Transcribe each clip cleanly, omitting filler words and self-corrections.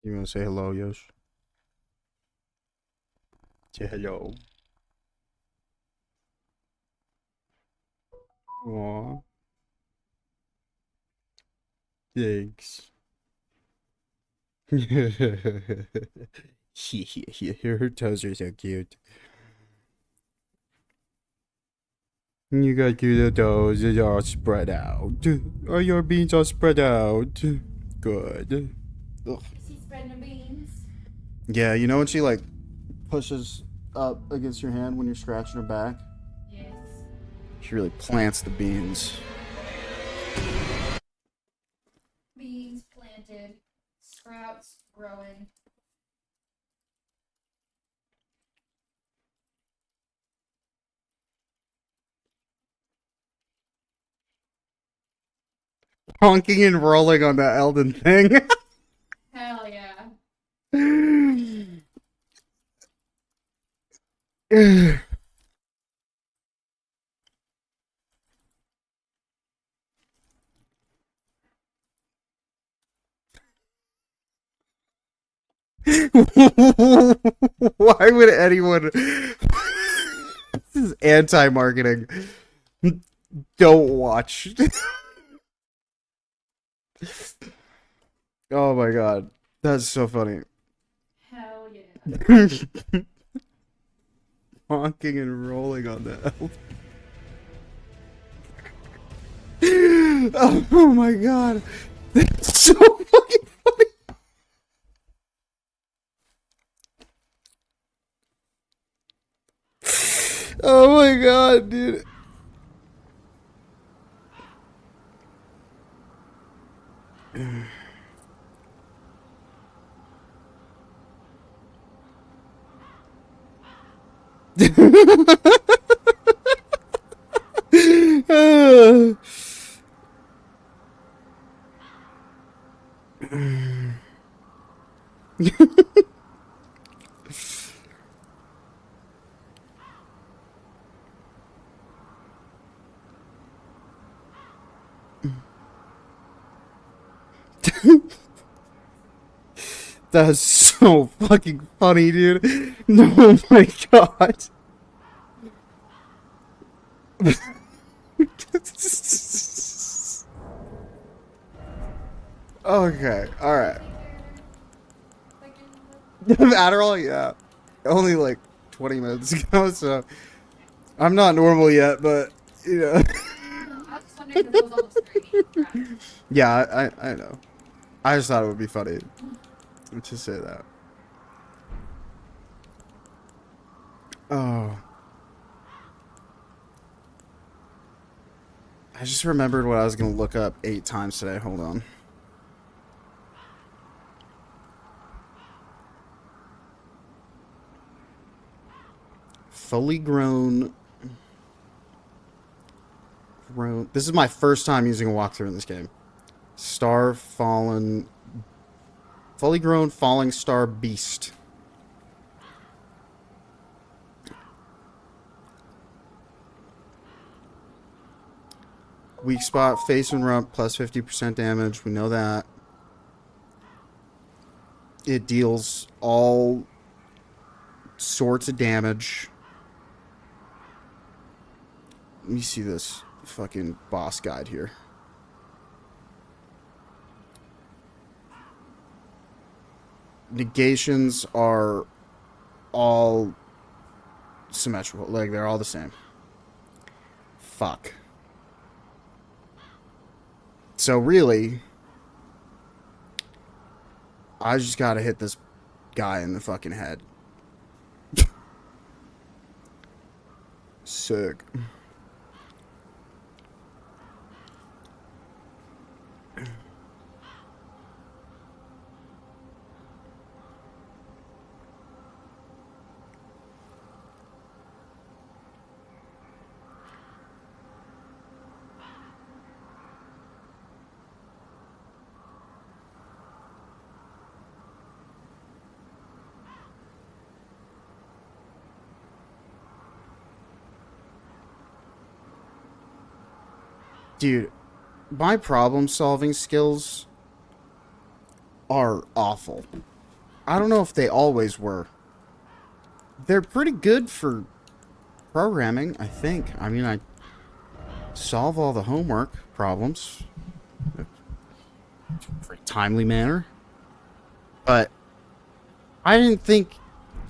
You want to say hello, Yosh? Say hello. Aw, thanks. Her toes are so cute. You got cute little toes. They're all spread out. Are your beans all spread out? Good. Ugh. Is he spreading the beans? Yeah, you know when she like pushes up against your hand when you're scratching her back? Yes. She really plants the beans. Beans planted, sprouts growing. Honking and rolling on that Elden thing. Hell yeah. Why would anyone? This is anti-marketing. Don't watch. Oh my god, that's so funny. Hell yeah. Honking and rolling on the elf. Oh my god, that's so fucking funny. Oh my god, dude. That's so fucking funny, dude. Oh my god. Okay, Do you alright. think they're like in Adderall, yeah. Only like 20 minutes ago, so I'm not normal yet, but you know. I was just wondering because it was almost 3 right? Yeah, I know. I just thought it would be funny to say that. Oh, I just remembered what I was gonna look up 8 times today. Hold on. Fully grown. This is my first time using a walkthrough in this game. Star fallen, fully grown falling star beast. Weak spot, face and rump, plus 50% damage. We know that. It deals all sorts of damage. Let me see this fucking boss guide here. Negations are all symmetrical. Like, they're all the same. Fuck. So, really, I just gotta hit this guy in the fucking head. Sick. Dude, my problem solving skills are awful. I don't know if they always were. They're pretty good for programming, I think. I mean, I solve all the homework problems in a very timely manner. But I didn't think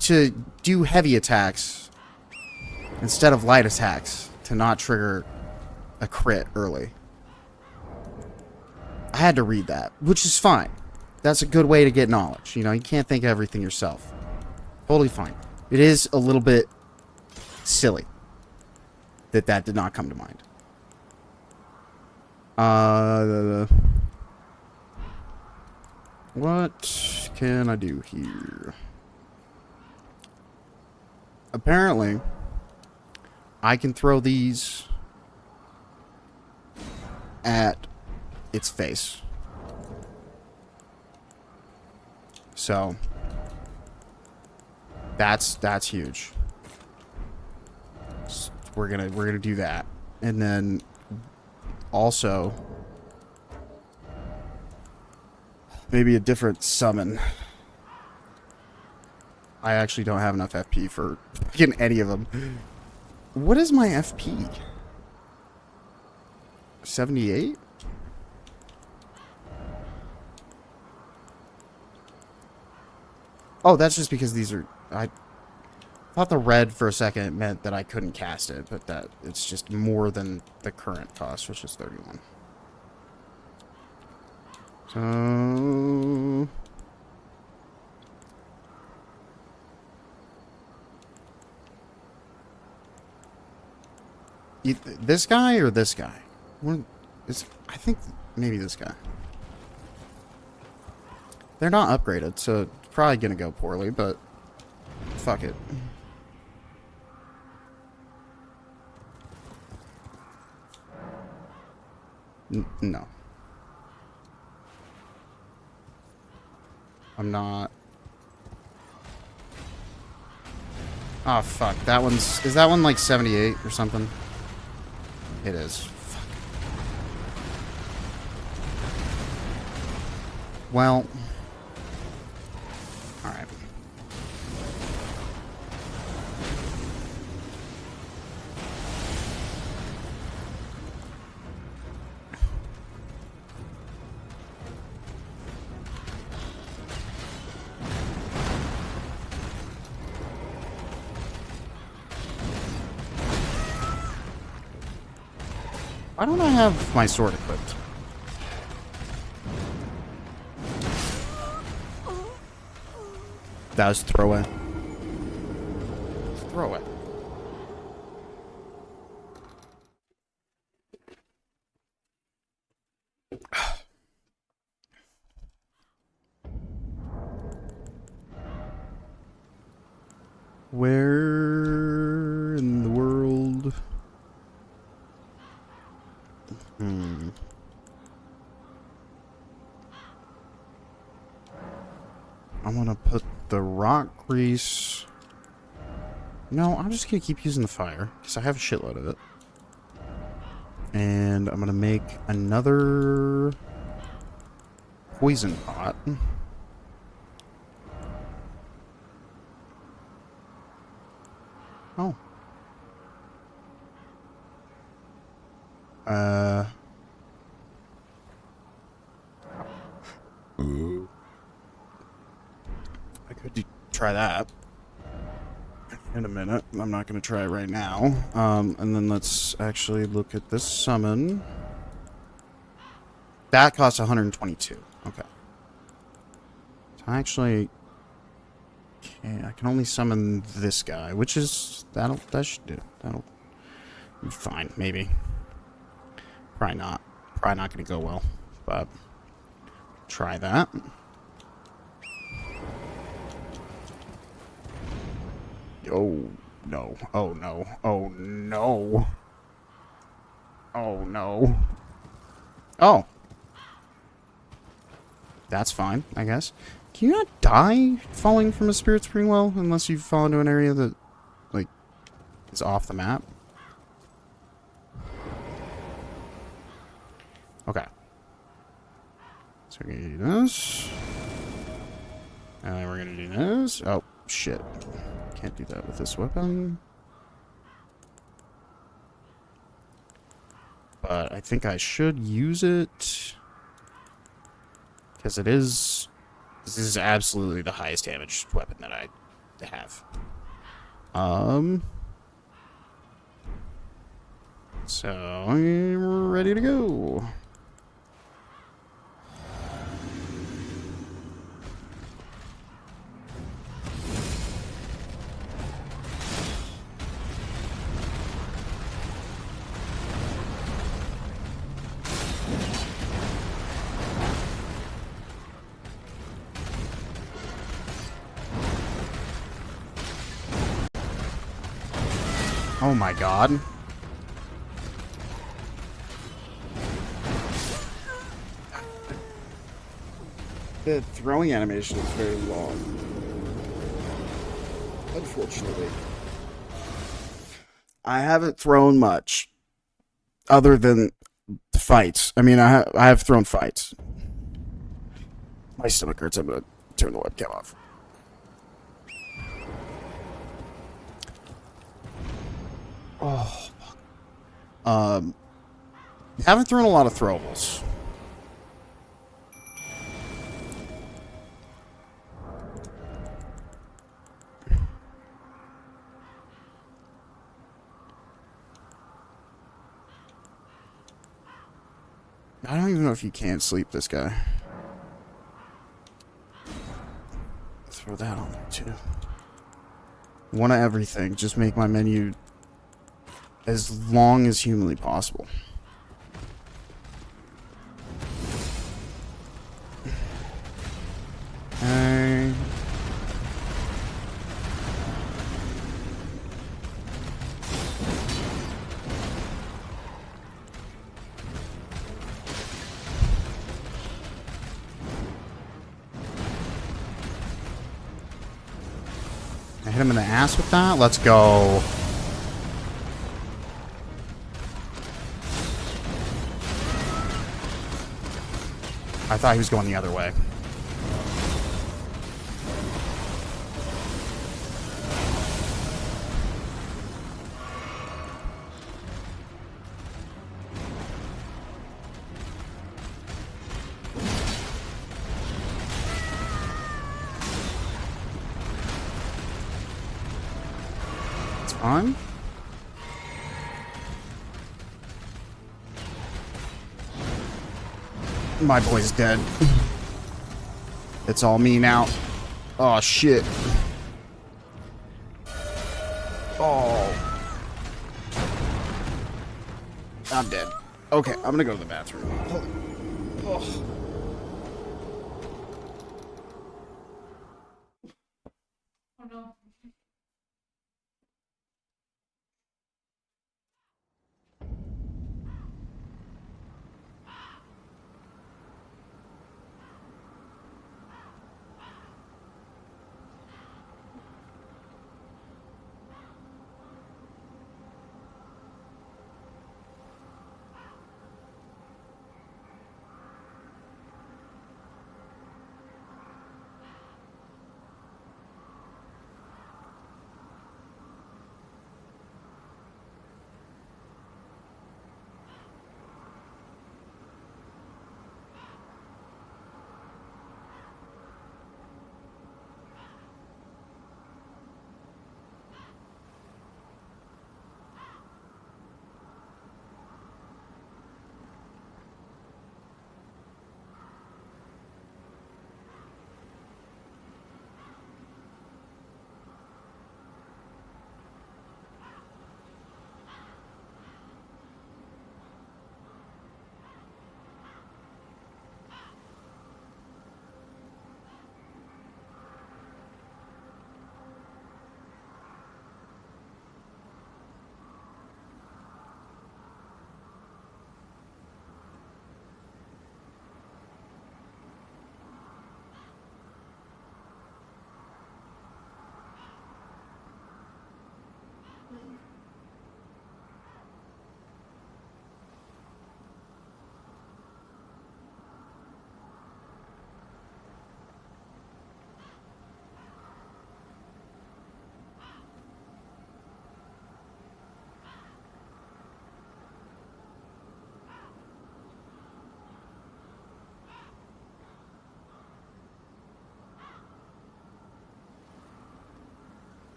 to do heavy attacks instead of light attacks to not trigger a crit early. I had to read that, which is fine. That's a good way to get knowledge. You know, you can't think of everything yourself. Totally fine. It is a little bit silly that that did not come to mind. What can I do here? Apparently, I can throw these at its face. So that's huge. So we're gonna do that, and then also maybe a different summon. I actually don't have enough FP for getting any of them. What is my FP? 78? Oh, that's just because these are... I thought the red for a second meant that I couldn't cast it, but that it's just more than the current cost, which is 31. So... This guy or this guy? I think maybe this guy. They're not upgraded, so it's probably gonna go poorly, but fuck it. No. I'm not. Oh, fuck. That one's... Is that one like 78 or something? It is. Fuck. Well. Alright. Why don't I have my sword equipped? That was throwaway. Throwaway. Where in the world? I'm gonna put the rock grease. No, I'm just gonna keep using the fire because I have a shitload of it. And I'm gonna make another poison pot. Oh. I could try that in a minute. I'm not going to try it right now. And then let's actually look at this summon. That costs 122. Okay. So I actually... Okay, I can only summon this guy, which is... That should do. That'll be fine, maybe. Probably not. Probably not going to go well. But... Try that. Oh, no. Oh, no. Oh, no. Oh, no. Oh. That's fine, I guess. Can you not die falling from a spirit spring well unless you fall into an area that, like, is off the map? Okay. So we're gonna do this. And then we're gonna do this. Oh, shit. Can't do that with this weapon. But I think I should use it. Because it is... This is absolutely the highest damage weapon that I have. So I'm ready to go. Oh my god. The throwing animation is very long. Unfortunately. I haven't thrown much. Other than the fights. I mean, I have thrown fights. My stomach hurts. I'm gonna turn the webcam off. Oh. Haven't thrown a lot of throwables. I don't even know if you can sleep this guy. Throw that on there too. One of everything. Just make my menu as long as humanly possible. Okay. I hit him in the ass with that. Let's go. I thought he was going the other way. It's fine. My boy's dead. It's all me now. Oh, shit. Oh. I'm dead. Okay, I'm gonna go to the bathroom. Oh. Oh no.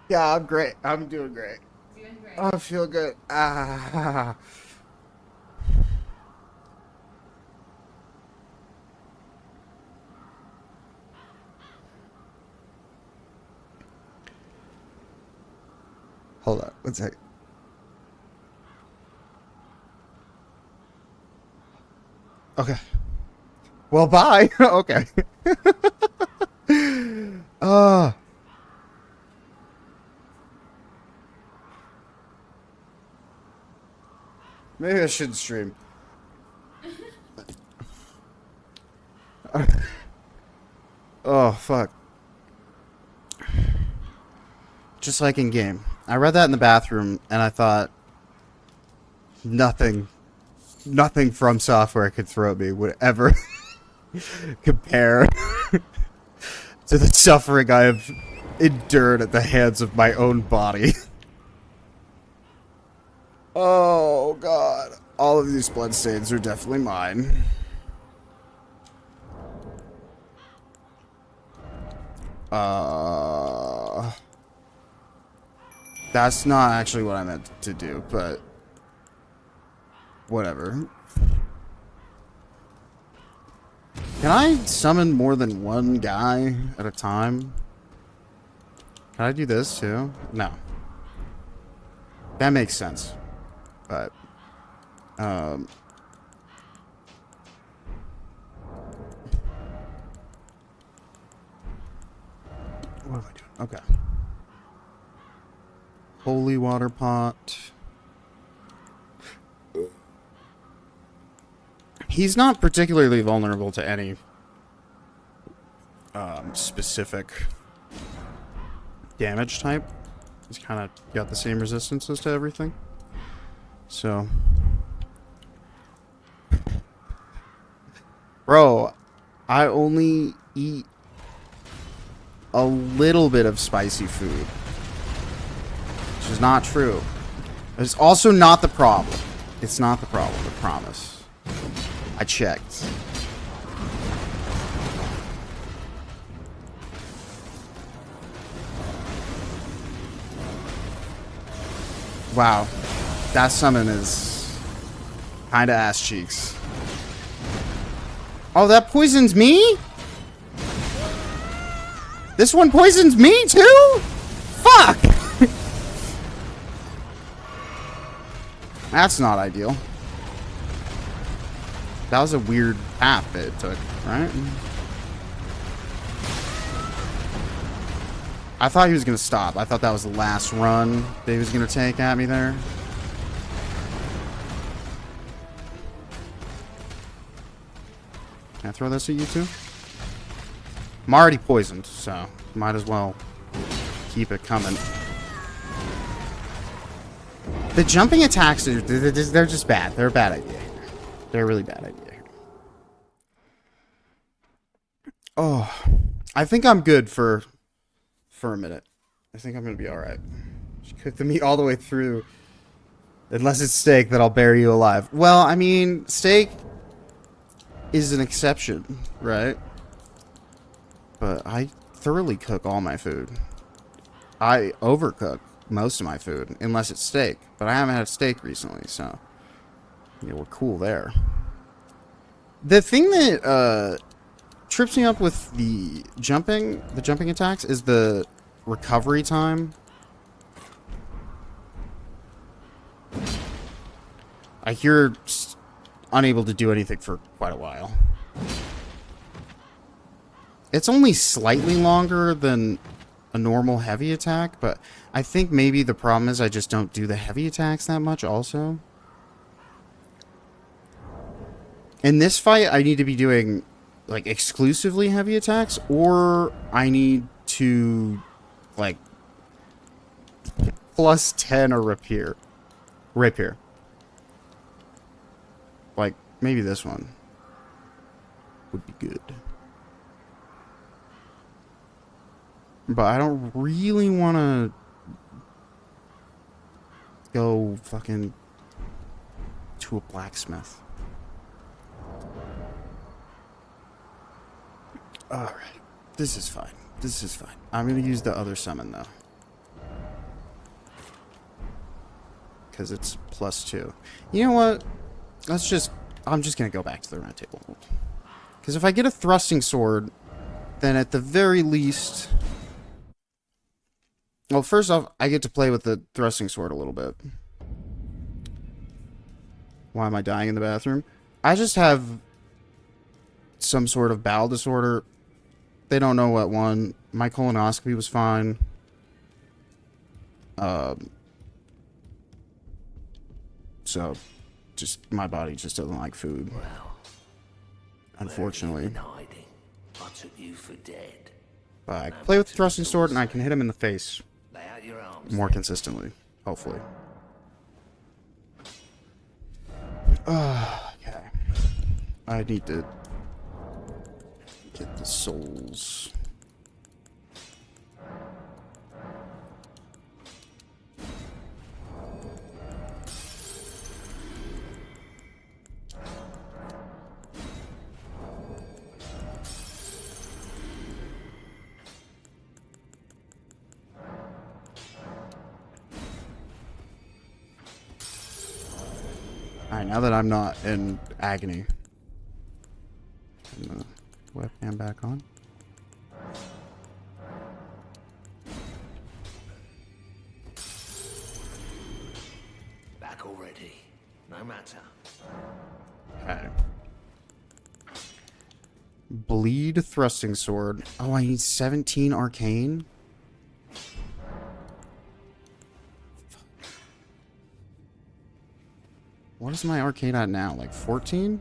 Yeah, I'm great. I'm doing great. Doing great. I feel good. Ah. Hold on. One second. Okay. Well, bye. Okay. Uh, maybe I shouldn't stream. Oh, fuck. Just like in game. I read that in the bathroom, and I thought nothing, nothing from software could throw at me would ever compare to the suffering I have endured at the hands of my own body. Oh, God. All of these bloodstains are definitely mine. That's not actually what I meant to do, but whatever. Can I summon more than one guy at a time? Can I do this too? No. That makes sense. But, what am I doing? Okay. Holy water pot. He's not particularly vulnerable to any specific damage type. He's kind of got the same resistances to everything. So, bro, I only eat a little bit of spicy food, which is not true. It's also not the problem. It's not the problem, I promise. I checked. Wow. That summon is kinda ass cheeks. Oh, that poisons me? This one poisons me too? Fuck! That's not ideal. That was a weird path that it took, right? I thought he was going to stop. I thought that was the last run that he was going to take at me there. Can I throw this at you too? I'm already poisoned, so might as well keep it coming. The jumping attacks, they're just bad. They're a bad idea. They're a really bad idea. Oh, I think I'm good for a minute. I think I'm gonna be all right. Just cook the meat all the way through. Unless it's steak, that I'll bury you alive. Well, I mean, steak is an exception, right? But I thoroughly cook all my food. I overcook most of my food, unless it's steak. But I haven't had steak recently, so yeah, we're cool there. The thing that trips me up with the jumping attacks is the recovery time. I hear unable to do anything for quite a while. It's only slightly longer than a normal heavy attack, but I think maybe the problem is I just don't do the heavy attacks that much also. In this fight, I need to be doing like exclusively heavy attacks, or I need to like plus 10 or rapier. Like maybe this one would be good. But I don't really want to go fucking to a blacksmith. Alright. This is fine. This is fine. I'm going to use the other summon, though. because it's +2. You know what? I'm just going to go back to the round table hold. Because if I get a thrusting sword, then at the very least... Well, first off, I get to play with the thrusting sword a little bit. Why am I dying in the bathroom? I just have some sort of bowel disorder. They don't know what one. My colonoscopy was fine. So, just my body just doesn't like food. Well, unfortunately. hiding? I took you for dead. But I can play with the thrusting sword and I can hit him in the face Lay out your arms. more consistently. Hopefully. Okay. I need to get the souls. Alright, now that I'm not in agony. Turn the webcam back on. Back already. No matter. Okay. Bleed thrusting sword. Oh, I need 17 arcane? What is my arcane at now? Like 14?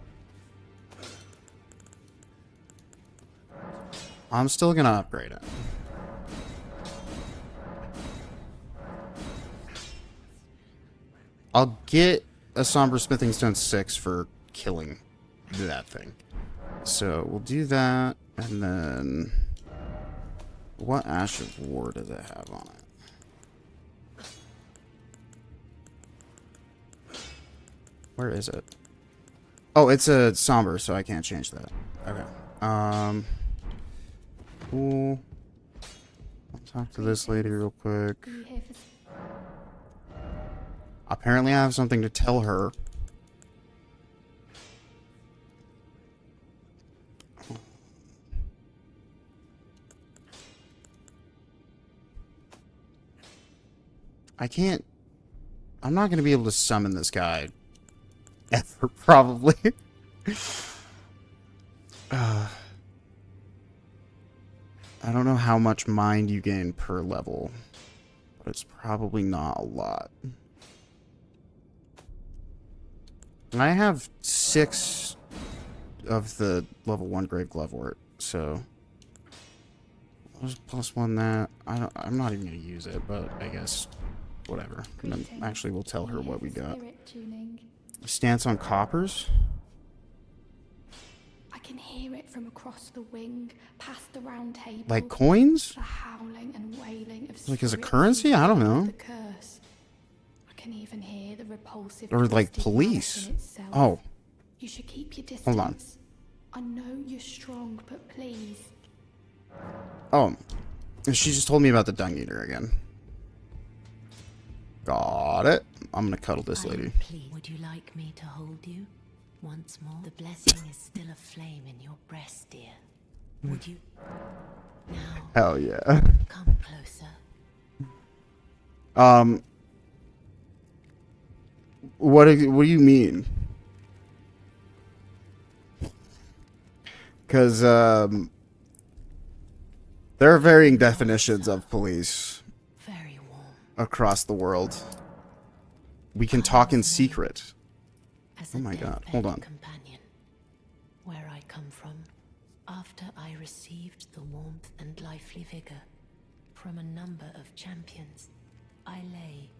I'm still gonna upgrade it. I'll get a Somber Smithing Stone 6 for killing that thing. So we'll do that, and then... What Ash of War does it have on it? Where is it? Oh, it's a Somber, so I can't change that. Okay. Cool. I'll talk to this lady real quick. Are you here for Apparently I have something to tell her. I can't... I'm not going to be able to summon this guy. Ever, probably. I don't know how much mind you gain per level. But it's probably not a lot. I have 6 of the level 1 Grave Glovewort, so... +1 that. I'm not even going to use it, but I guess... Whatever. And then actually we'll tell her what we got. Stance on coppers? I can hear it from across the wing, past the round table. Like coins? The howling and wailing of Like as a spirits currency? I don't who know. the curse. I can even hear the repulsive Or like twisted police. malice in itself. Oh. You should keep your distance. Hold on. I know you're strong, but please. Oh. She just told me about the Dung Eater again. Got it. I'm gonna cuddle this lady. Please, would you like me to hold you once more? The blessing is still aflame in your breast, dear. Would you now Hell yeah. come closer? What do you mean? Because there are varying definitions of police Very warm. across the world. We can talk in secret. As Oh a my God, deathbed hold on. companion, where I come from, after I received the warmth and lively vigor from a number of champions, I lay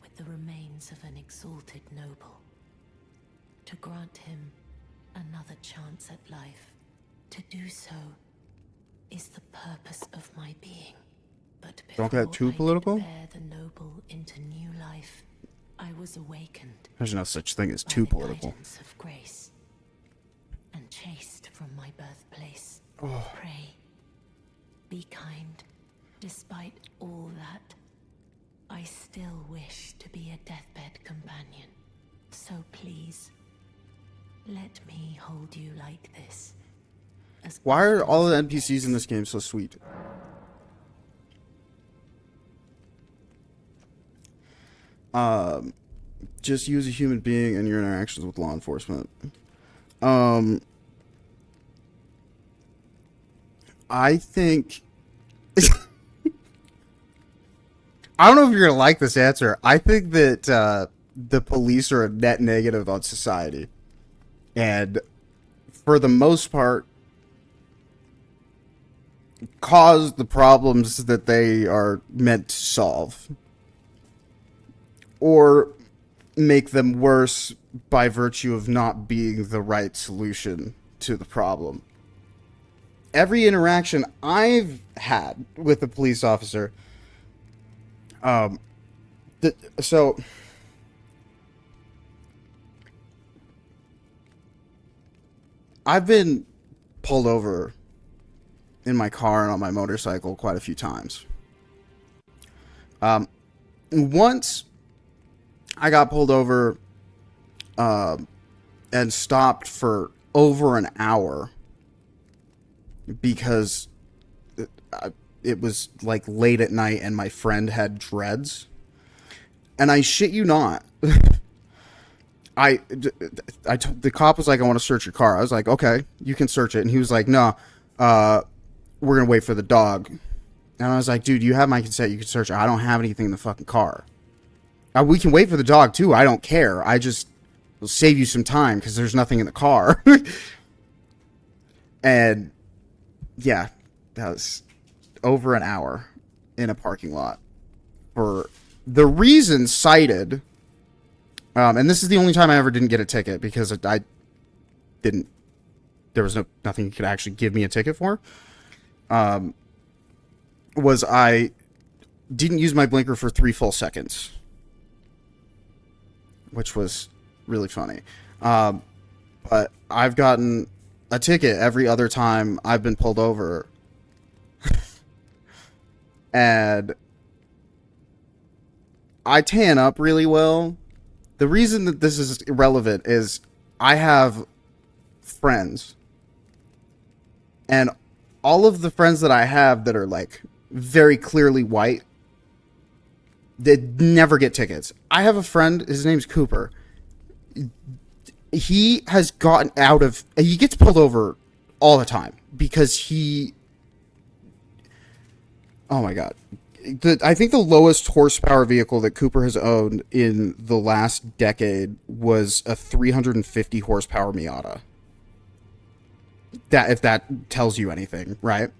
with the remains of an exalted noble. To grant him another chance at life, to do so is the purpose of my being. But Don't before get too I could political? bear the noble into new life, I was awakened There's no such thing as by too the political. guidance of grace, and chased from my birthplace. Oh. Pray, be kind. Despite all that, I I still wish to be a deathbed companion. So please, let me hold you like this. As Why are often all as the it NPCs in takes. this game so sweet? Just use a human being in your interactions with law enforcement. I think I don't know if you're gonna like this answer. I think that the police are a net negative on society, and for the most part, cause the problems that they are meant to solve, or make them worse by virtue of not being the right solution to the problem. Every interaction I've had with a police officer, so I've been pulled over in my car and on my motorcycle quite a few times. Once I got pulled over and stopped for over an hour because it was like late at night and my friend had dreads. And I shit you not, the cop was like, I want to search your car. I was like, okay, you can search it. And he was like, no, we're going to wait for the dog. And I was like, dude, you have my consent. You can search it. I don't have anything in the fucking car. We can wait for the dog too. I don't care. I just will save you some time because there's nothing in the car. And yeah, that was over an hour in a parking lot for the reason cited. And this is the only time I ever didn't get a ticket because I didn't. There was nothing you could actually give me a ticket for. Was I didn't use my blinker for 3 full seconds, which was really funny. But I've gotten a ticket every other time I've been pulled over. And I tan up really well. The reason that this is irrelevant is I have friends. And all of the friends that I have that are like very clearly white, they never get tickets. I have a friend, his name's Cooper. He has gotten he gets pulled over all the time because oh my God. I think the lowest horsepower vehicle that Cooper has owned in the last decade was a 350 horsepower Miata. If that tells you anything, right?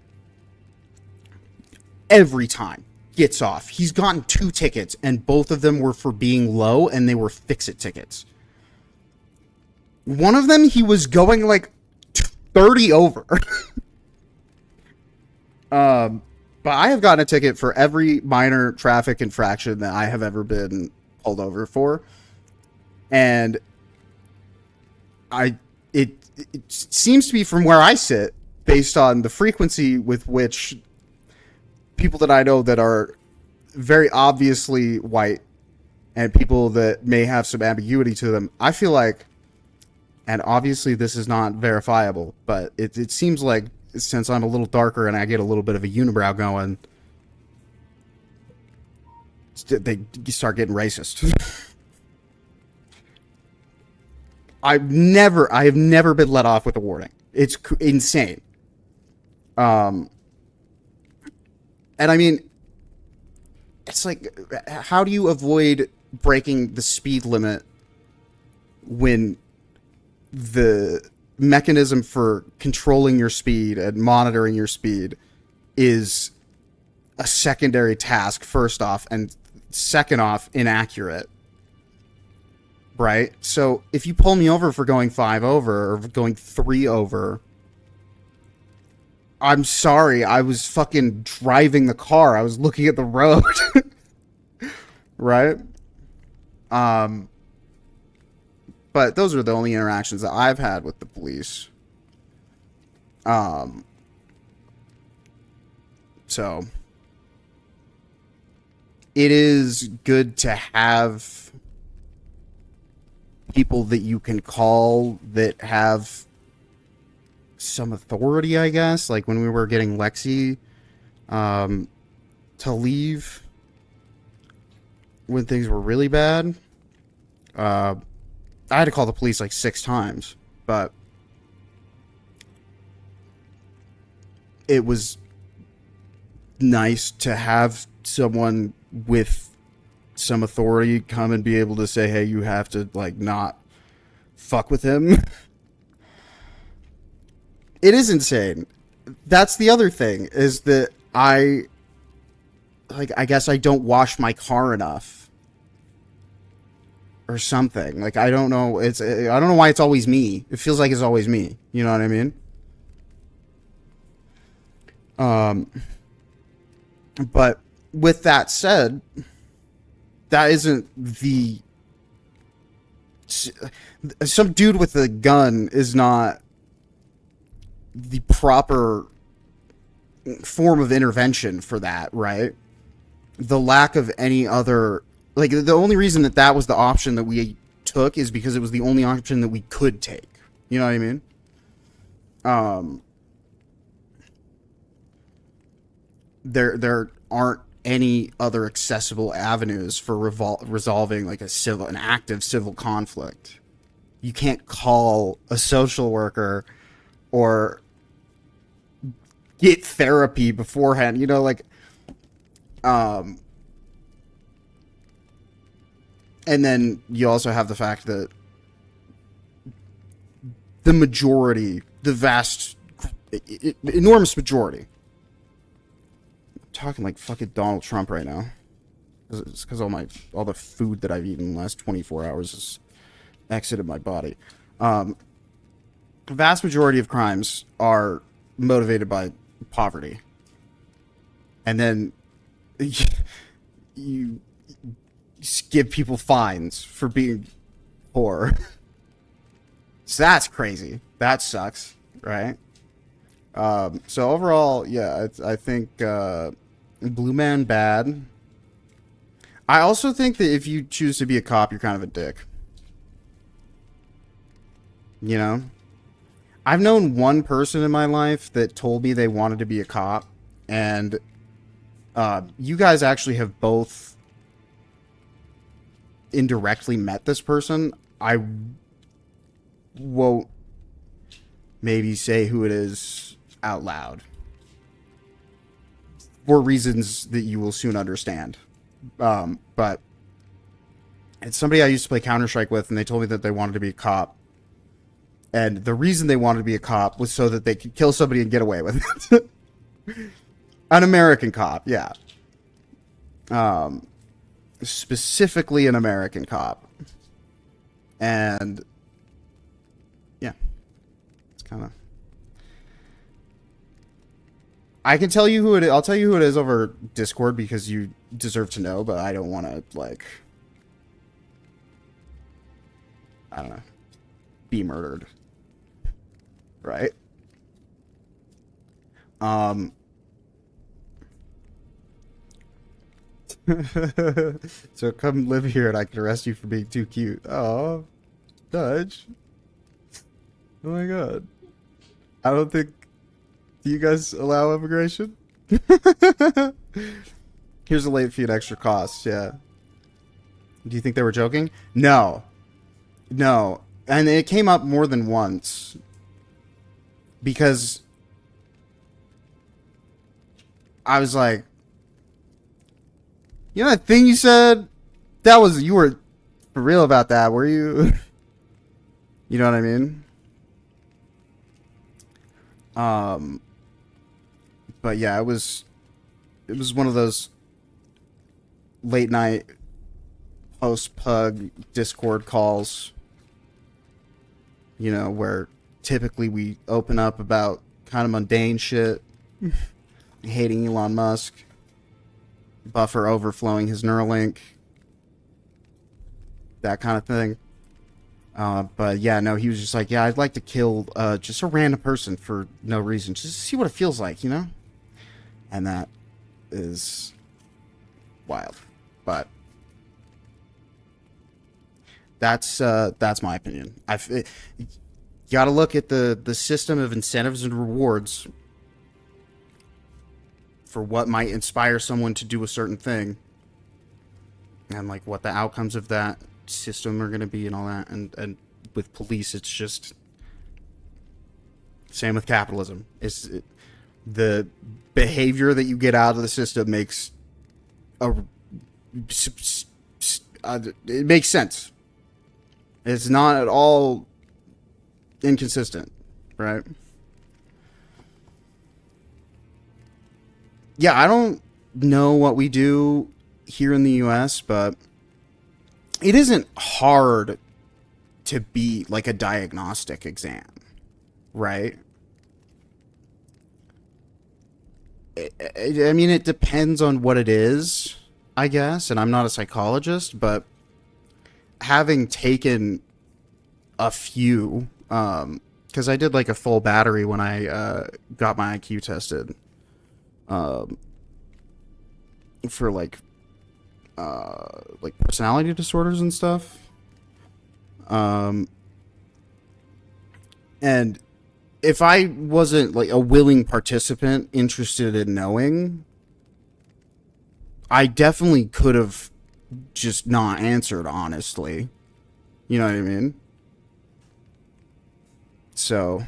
Every time gets off. He's gotten 2 tickets, and both of them were for being low, and they were fix-it tickets. One of them, he was going like 30 over. But I have gotten a ticket for every minor traffic infraction that I have ever been pulled over for. And it seems to be, from where I sit, based on the frequency with which people that I know that are very obviously white and people that may have some ambiguity to them, I feel like, and obviously this is not verifiable, but it seems like since I'm a little darker and I get a little bit of a unibrow going, they start getting racist. I have never been let off with a warning. It's insane. And I mean, it's like, how do you avoid breaking the speed limit when the mechanism for controlling your speed and monitoring your speed is a secondary task, first off, and second off, inaccurate? Right? So if you pull me over for going 5 over or going 3 over, I'm sorry, I was fucking driving the car. I was looking at the road. Right? But those are the only interactions that I've had with the police. So it is good to have people that you can call that have some authority, I guess. Like when we were getting Lexi to leave when things were really bad, I had to call the police like 6 times, but it was nice to have someone with some authority come and be able to say, hey, you have to like not fuck with him. It is insane. That's the other thing, is that I guess I don't wash my car enough or something. Like, I don't know. I don't know why it's always me. It feels like it's always me. You know what I mean? But with that said, that isn't the... Some dude with a gun is not the proper form of intervention for that, right? The lack of any other... Like, the only reason that was the option that we took is because it was the only option that we could take. You know what I mean? There aren't any other accessible avenues for resolving like an active civil conflict. You can't call a social worker or get therapy beforehand, you know, like, and then you also have the fact that the majority, the vast, enormous majority, I'm talking like fucking Donald Trump right now. It's because all the food that I've eaten in the last 24 hours has exited my body. The vast majority of crimes are motivated by poverty. And then you give people fines for being poor. So that's crazy. That sucks, right? So overall, yeah, I think Blue Man bad. I also think that if you choose to be a cop, you're kind of a dick. You know? I've known one person in my life that told me they wanted to be a cop, and you guys actually have both indirectly met this person. I won't maybe say who it is out loud for reasons that you will soon understand. But it's somebody I used to play Counter-Strike with, and they told me that they wanted to be a cop. And the reason they wanted to be a cop was so that they could kill somebody and get away with it. An American cop, yeah. Specifically an American cop. And yeah. It's kind of... I can tell you who it is. I'll tell you who it is over Discord because you deserve to know, but I don't want to, like... I don't know. Be murdered. Right? So come live here and I can arrest you for being too cute. Oh, Dutch. Oh my god. I don't think... Do you guys allow immigration? Here's a late fee and extra costs, yeah. Do you think they were joking? No. No. And it came up more than once. Because I was like, you know that thing you said? You were for real about that, were you? You know what I mean? But yeah, it was one of those late night post-pug Discord calls, you know, where typically we open up about kind of mundane shit, hating Elon Musk, buffer overflowing his Neuralink, that kind of thing. But yeah, no, he was just like, yeah, I'd like to kill just a random person for no reason, just to see what it feels like, you know? And that is wild. But that's my opinion. You got to look at the system of incentives and rewards for what might inspire someone to do a certain thing, and like what the outcomes of that system are going to be and all that. And with police, it's just same with capitalism. The behavior that you get out of the system makes it makes sense. It's not at all inconsistent, right? Yeah, I don't know what we do here in the US, but it isn't hard to beat like a diagnostic exam, right? I mean, it depends on what it is, I guess, and I'm not a psychologist, but having taken a few, because I did like a full battery when I got my IQ tested, for like personality disorders and stuff, and if I wasn't like a willing participant interested in knowing, I definitely could have just not answered honestly. You know what I mean? So,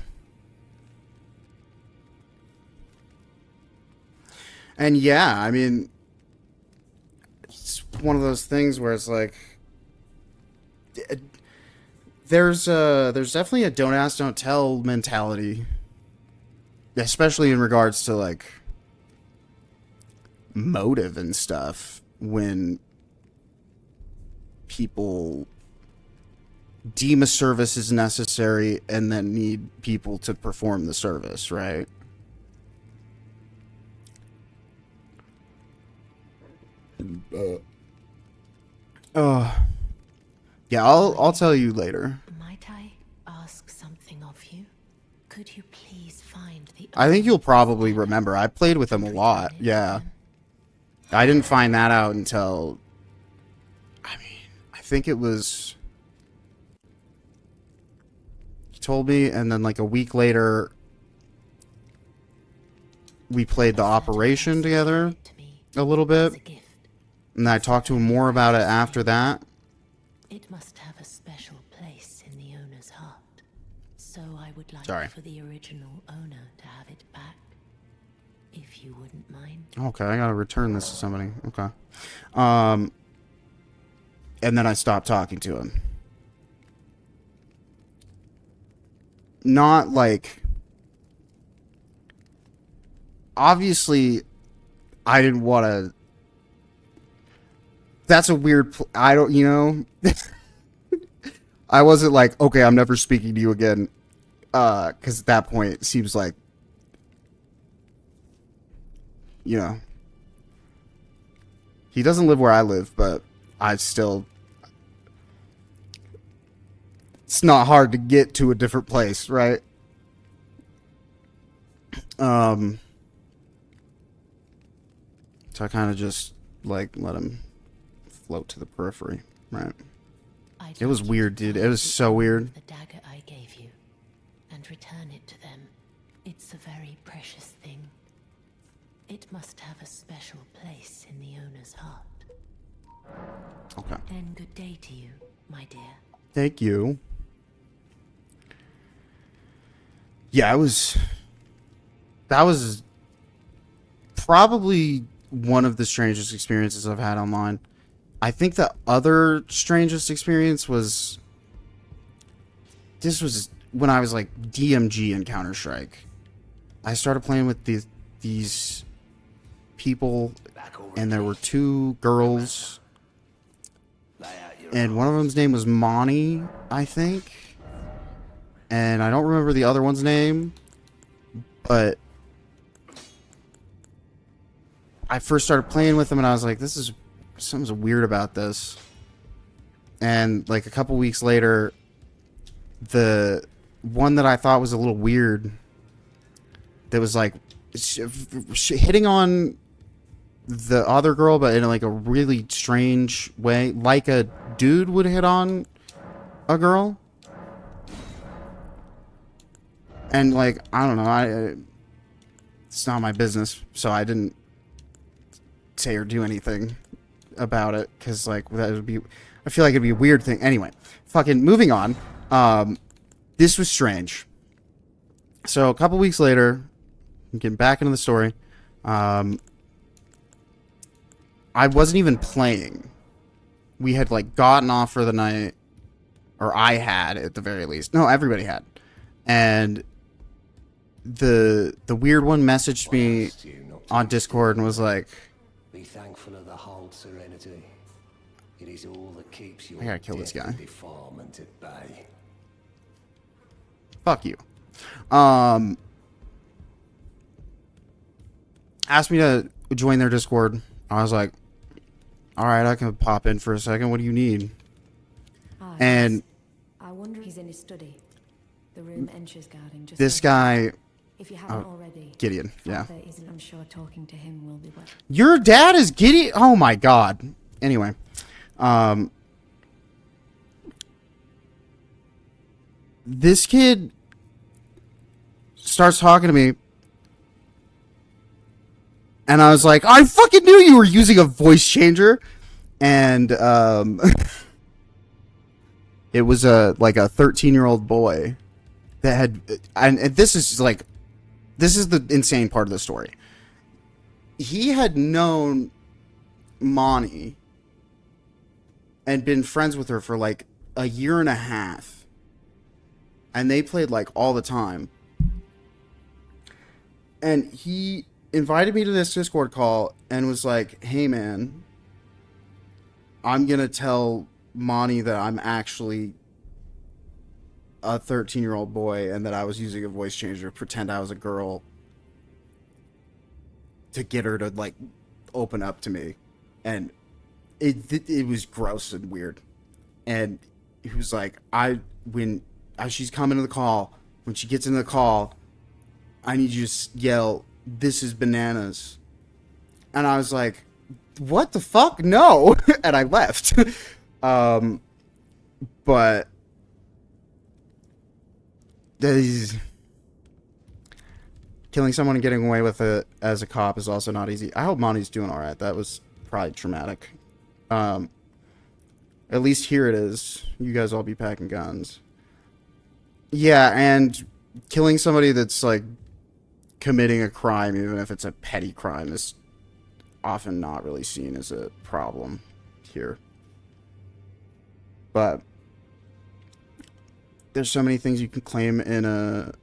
and yeah, I mean, it's one of those things where it's like, there's definitely a don't ask, don't tell mentality, especially in regards to like motive and stuff, when people deem a service is necessary and then need people to perform the service, right? Yeah, I'll tell you later. Might I ask something of you? Could you please find the... I think you'll probably remember. I played with him a lot. Yeah. I didn't find that out until... I mean, I think it was... He told me, and then like a week later, we played the operation together a little bit. And I talked to him more about it after that. It must have a special place in the owner's heart. So I would like for the original owner to have it back, if you wouldn't mind. Okay, I gotta return this to somebody. Okay. And then I stopped talking to him. Not like... Obviously, I didn't want to... That's a weird... I don't... You know... I wasn't like, okay, I'm never speaking to you again. Because at that point, it seems like... You know... He doesn't live where I live, but I still... It's not hard to get to a different place, right? So I kind of just, like, let him float to the periphery, right? It was weird, dude. It was so weird. The dagger I gave you, and return it to them. It's a very precious thing. It must have a special place in the owner's heart. Okay. Then good day to you, my dear. Thank you. Yeah, that was probably one of the strangest experiences I've had online. I think the other strangest experience was... This was when I was like DMG in Counter-Strike. I started playing with these people, and there were two girls. And one of them's name was Monty, I think. And I don't remember the other one's name. But I first started playing with them, and I was like, something's weird about this. And like a couple weeks later, the one that I thought was a little weird, that was like hitting on the other girl, but in like a really strange way, like a dude would hit on a girl. And like, I don't know, it's not my business, so I didn't say or do anything about it, because like that would be, I feel like it'd be a weird thing. Anyway, fucking moving on. This was strange. So a couple weeks later, I'm getting back into the story. I wasn't even playing. We had like gotten off for the night, or I had at the very least. No, everybody had. And the weird one messaged me on Discord and was like, Be thankful of the whole serenity. It is all that keeps you. I gotta kill this guy. Defilement at bay. fuck you. Asked me to join their Discord. I was like, all right, I can pop in for a second. What do you need? And I wonder if he's in his study. The room Encher's guarding. Just this guy, if you haven't already, Gideon, yeah. Father isn't. I'm sure talking to him will be well. Your dad is Gideon? Oh my god. Anyway, this kid starts talking to me, and I was like, I fucking knew you were using a voice changer. And it was like a 13-year-old boy that had, and this is the insane part of the story. He had known Monty and been friends with her for like a year and a half, and they played like all the time. And he invited me to this Discord call and was like, hey man, I'm gonna tell Monty that I'm actually a 13-year-old boy and that I was using a voice changer to pretend I was a girl to get her to like open up to me. And it was gross and weird. And he was like, as she's coming to the call, when she gets into the call, I need you to yell, "This is bananas." And I was like, what the fuck? No. And I left. But killing someone and getting away with it as a cop is also not easy. I hope Monty's doing all right. That was probably traumatic. At least here it is. You guys all be packing guns. Yeah, and killing somebody that's like committing a crime, even if it's a petty crime, is often not really seen as a problem here. But there's so many things you can claim in a,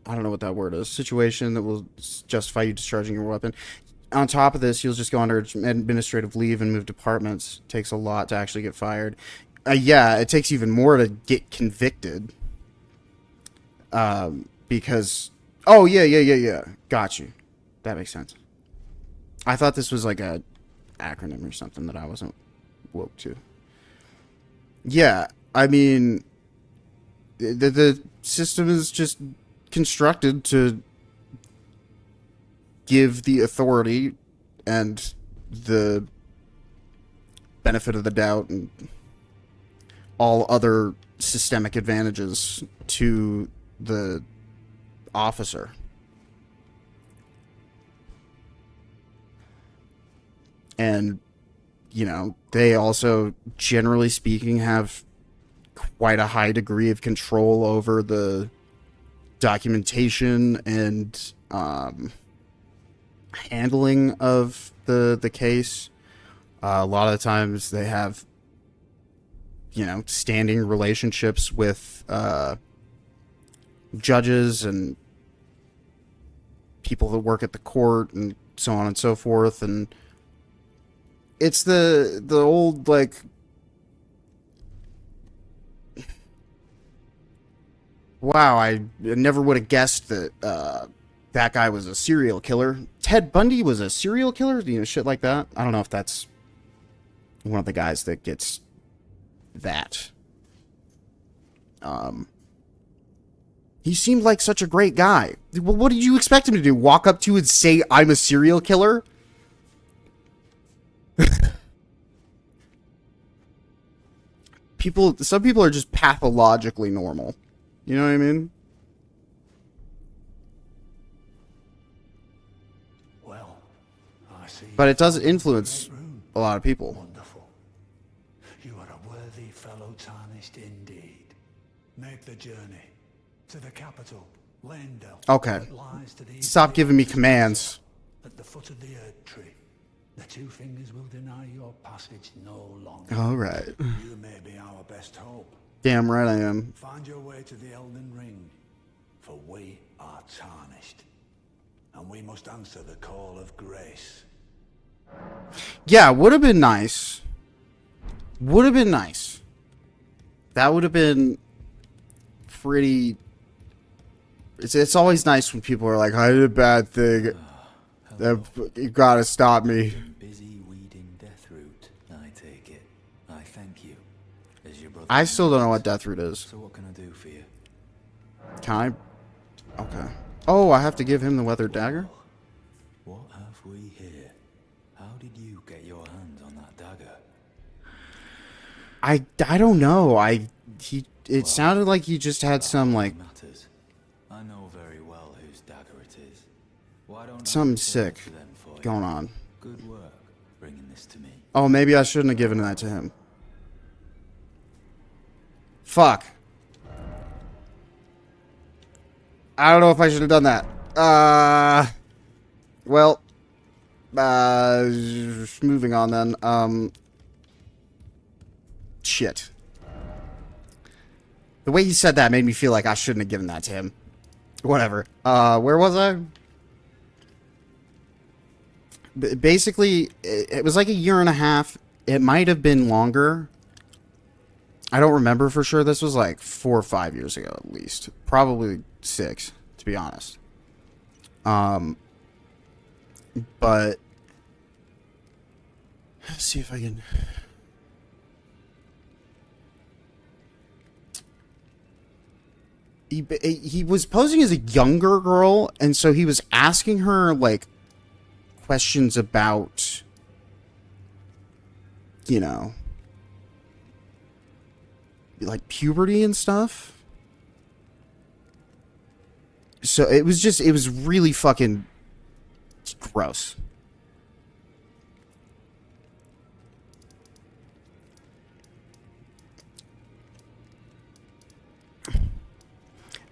I don't know what that word is, situation that will justify you discharging your weapon. On top of this, you'll just go under administrative leave and move departments. It takes a lot to actually get fired. Yeah, it takes even more to get convicted. Because, oh yeah, got you. That makes sense. I thought this was like a acronym or something that I wasn't woke to. Yeah, I mean, the system is just constructed to give the authority and the benefit of the doubt and all other systemic advantages to the officer. And, you know, they also, generally speaking, have quite a high degree of control over the documentation and handling of the case. A lot of the times they have, you know, standing relationships with judges and people that work at the court and so on and so forth. And it's the old, like, wow, I never would have guessed that that guy was a serial killer. Ted Bundy was a serial killer? You know, shit like that. I don't know if that's one of the guys that gets that. He seemed like such a great guy. Well, what did you expect him to do? Walk up to and say, I'm a serial killer? some people are just pathologically normal. You know what I mean? Well, I see. But it does influence a lot of people. Wonderful. You are a worthy fellow tarnished indeed. Make the journey to the capital, Lendell. Okay. that lies to the east Stop of giving me the commands. At the foot of the earth tree. The two fingers will deny your passage no longer. All right. You may be our best hope. Damn right I am. Find your way to the Elden Ring, for we are tarnished, and we must answer the call of grace. Yeah, would have been nice. Would have been nice. That would have been pretty... It's always nice when people are like, I did a bad thing. You gotta stop me. Busy weeding Deathroot, I take it. I thank you. As your brother. I still don't know what Deathroot is. So what can I do for you? Can I? Okay. Oh, I have to give him the weathered dagger? What have we here? How did you get your hands on that dagger? I don't know. It sounded like he just had some, like, Matters. I know very well whose dagger it is. Why don't I something return sick to them for you? going on. Good work bringing this to me. Oh, maybe I shouldn't have given that to him. Fuck. I don't know if I should have done that. Well, moving on then. Shit. The way he said that made me feel like I shouldn't have given that to him. Whatever. Where was I? Basically, it was like a year and a half. It might have been longer. I don't remember for sure. This was like 4 or 5 years ago at least. Probably 6, to be honest. But let's see if I can. He was posing as a younger girl, and so he was asking her like questions about, you know, like puberty and stuff. So it was really fucking gross.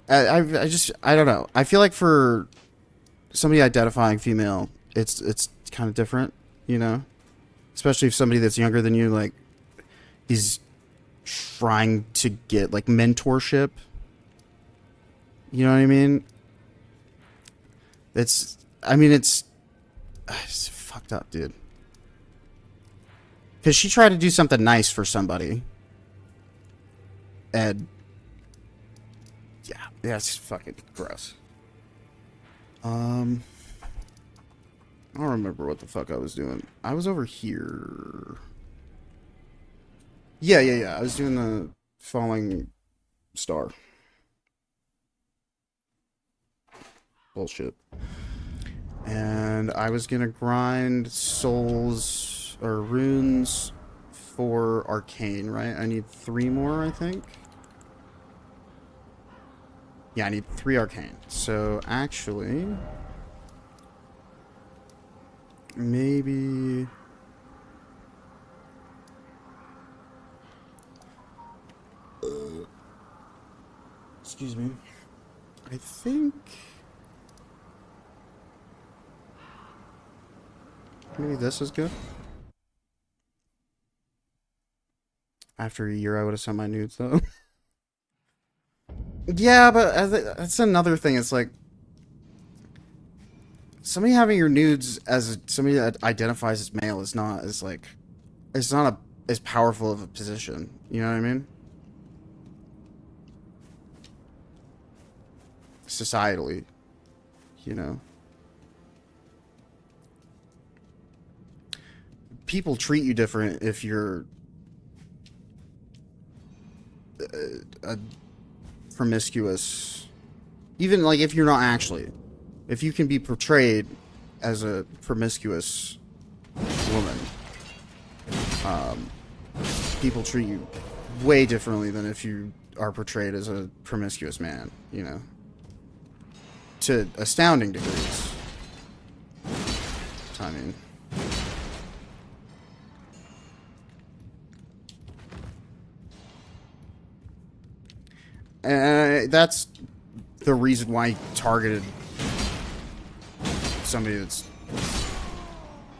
I don't know. I feel like for somebody identifying female, it's kind of different, you know? Especially if somebody that's younger than you, like, he's trying to get, like, mentorship. You know what I mean? It's fucked up, dude. Because she tried to do something nice for somebody. And yeah, it's fucking gross. I don't remember what the fuck I was doing. I was over here. Yeah. I was doing the falling star. Bullshit. And I was gonna grind souls or runes for arcane, right? I need 3 more, I think. Yeah, I need 3 arcane. So, actually, maybe... excuse me. I think... maybe this is good. After a year, I would have sent my nudes, though. Yeah, but that's another thing. It's like somebody having your nudes as somebody that identifies as male is not as like it's not as powerful of a position. You know what I mean? Societally, you know, people treat you different if you're a promiscuous, even like if you're not actually, if you can be portrayed as a promiscuous woman, people treat you way differently than if you are portrayed as a promiscuous man, you know. To astounding degrees. I mean... that's the reason why he targeted somebody that's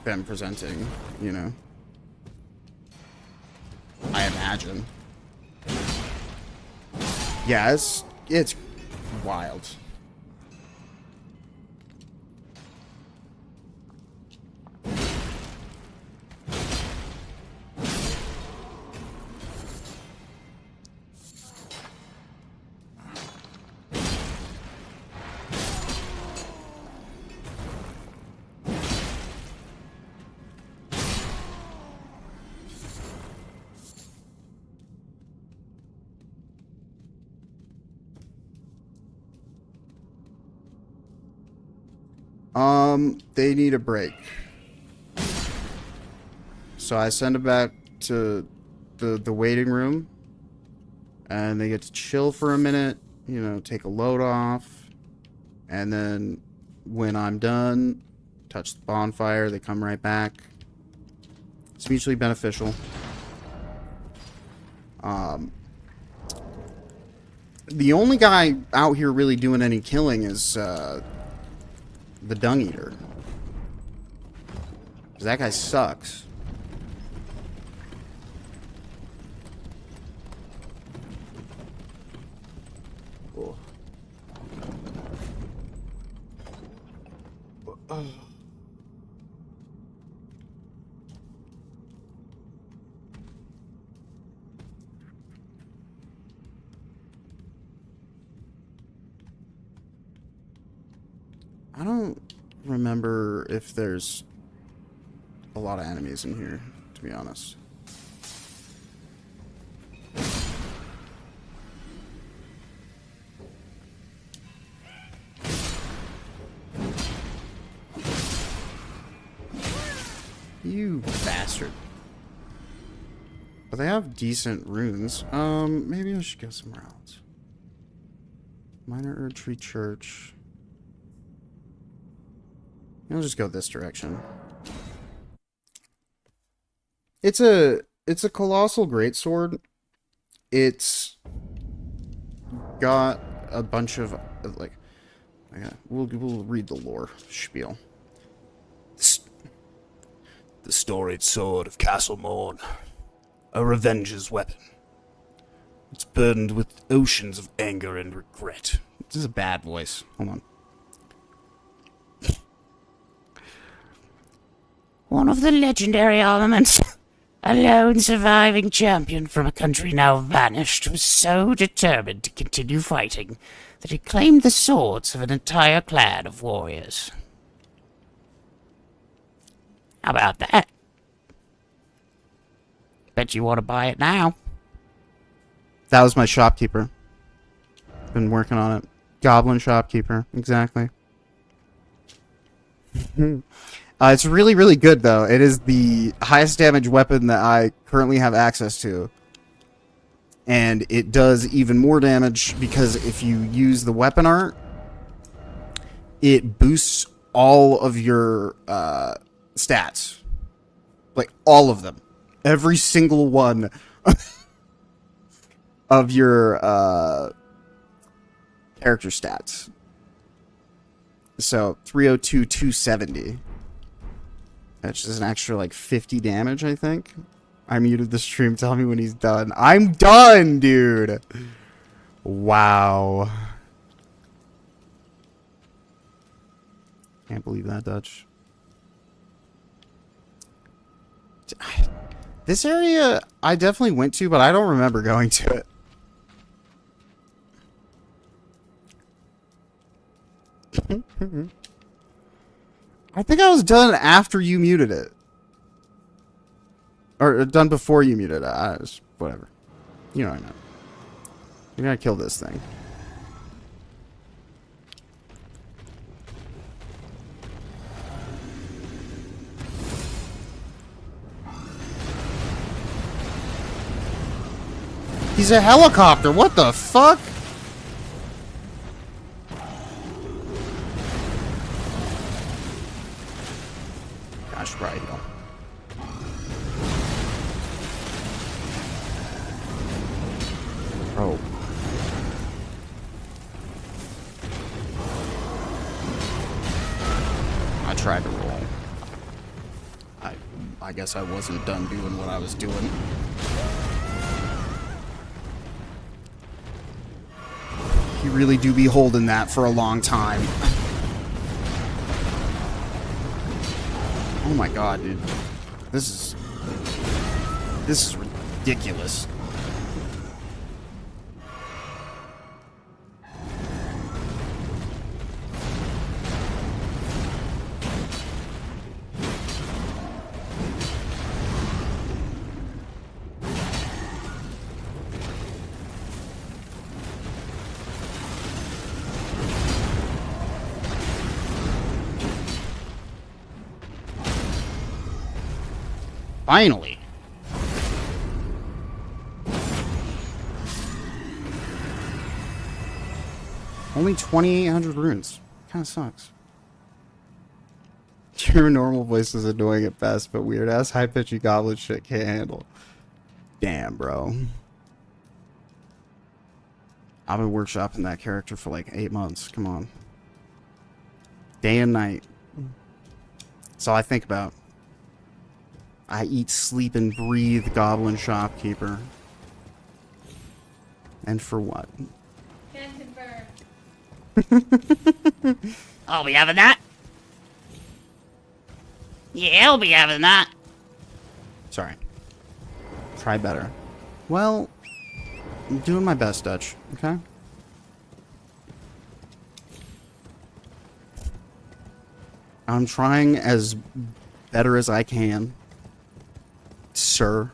been presenting, you know. I imagine. Yeah, it's wild. They need a break. So I send them back to the waiting room, and they get to chill for a minute, you know, take a load off, and then when I'm done, touch the bonfire, they come right back. It's mutually beneficial. The only guy out here really doing any killing is the Dung Eater. 'Cause that guy sucks. Oh. I don't remember if there's a lot of enemies in here, to be honest. You bastard. But they have decent runes. Maybe I should go somewhere else. Minor Erdtree Church. I'll just go this direction. It's a colossal greatsword. It's got a bunch of like, we'll read the lore spiel. The storied sword of Castle Morn, a revenger's weapon. It's burdened with oceans of anger and regret. This is a bad voice. Hold on. One of the legendary armaments. A lone surviving champion from a country now vanished was so determined to continue fighting that he claimed the swords of an entire clan of warriors. How about that? Bet you want to buy it now. That was my shopkeeper. Been working on it. Goblin shopkeeper, exactly. It's really, really good, though. It is the highest damage weapon that I currently have access to. And it does even more damage because if you use the weapon art, it boosts all of your stats. Like, all of them. Every single one of your character stats. So, 302, 270. That's just an extra, like, 50 damage, I think. I muted the stream. Tell me when he's done. I'm done, dude! Wow. Can't believe that, Dutch. This area, I definitely went to, but I don't remember going to it. I think I was done after you muted it. Or done before you muted it. Whatever. You know what I meant. We gotta kill this thing. He's a helicopter. What the fuck? Gosh, right. Oh. I tried to roll. I guess I wasn't done doing what I was doing. You really do be holding that for a long time. Oh my god, dude. This is ridiculous. Finally. Only 2,800 runes. Kind of sucks. Your normal voice is annoying at best, but weird ass high pitchy goblin shit can't handle. Damn, bro. I've been workshopping that character for like 8 months. Come on. Day and night. That's all I think about. I eat, sleep, and breathe Goblin Shopkeeper. And for what? Can confirm. I'll be having that. Yeah, I'll be having that. Sorry. Try better. Well, I'm doing my best, Dutch. Okay? I'm trying as better as I can. Sir.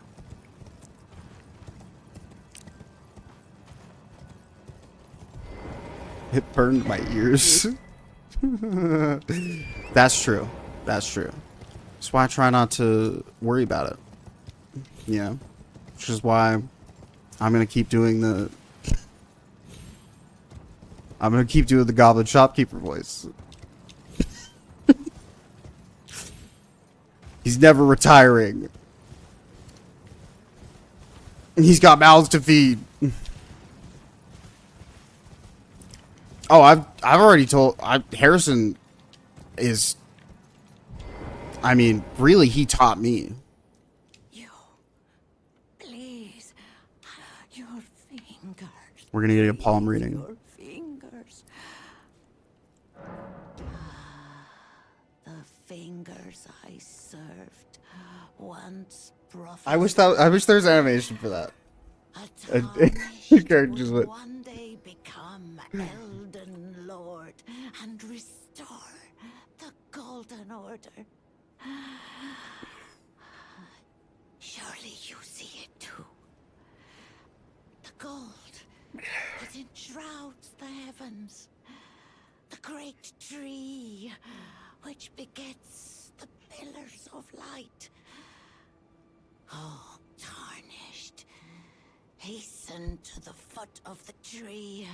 It burned my ears. That's true. That's true. That's why I try not to worry about it. Yeah. Which is why I'm gonna keep doing the Goblin Shopkeeper voice. He's never retiring. He's got mouths to feed. Oh, I've already told. Harrison is. I mean, really, he taught me. You, please, your fingers. We're gonna get a palm reading. Your fingers. The fingers I served once. I wish there was animation for that. Your characters would. one day become Elden Lord and restore the Golden Order. Surely you see it too. The gold that enshrouds the heavens. The great tree which begets the pillars of light. Oh, tarnished. Hasten to the foot of the tree.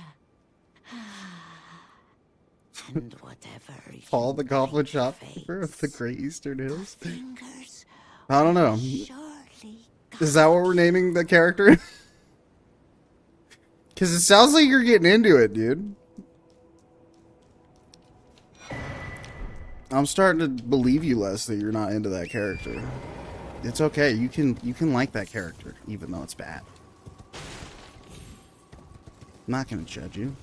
And whatever Paul the you Goblin might Shopkeeper of the face, Great Eastern Hills. fingers I don't know. surely Is that what we're naming the character? Because it sounds like you're getting into it, dude. I'm starting to believe you less that you're not into that character. It's okay. You can like that character, even though it's bad. I'm not gonna judge you.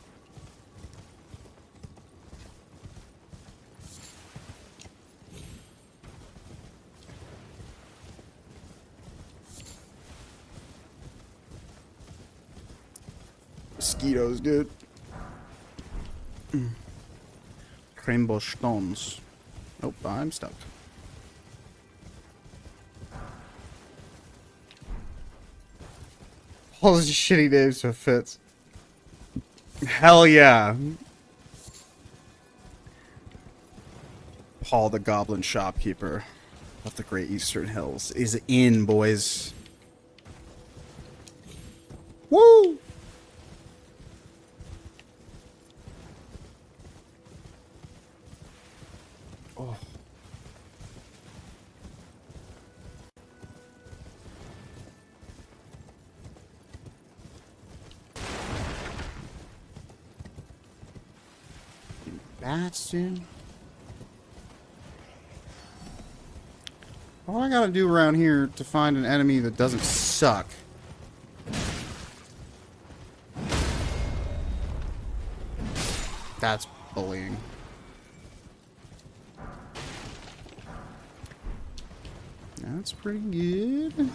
Mosquitoes, dude. Rainbow stones. Nope, I'm stuck. All those shitty names so fits. Hell yeah. Paul the Goblin Shopkeeper of the Great Eastern Hills is in, boys. Woo! Oh. Bastard. What I gotta do around here to find an enemy that doesn't suck? That's bullying. That's pretty good.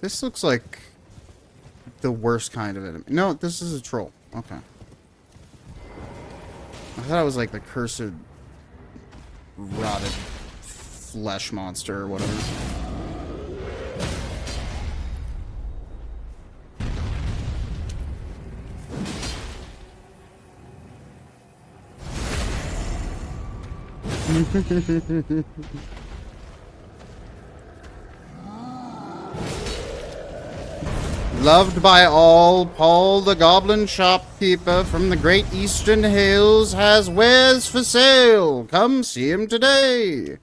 This looks like the worst kind of enemy. No, this is a troll. Okay. I thought it was like the cursed rotted flesh monster or whatever. Loved by all, Paul the Goblin Shopkeeper from the Great Eastern Hills has wares for sale. Come see him today.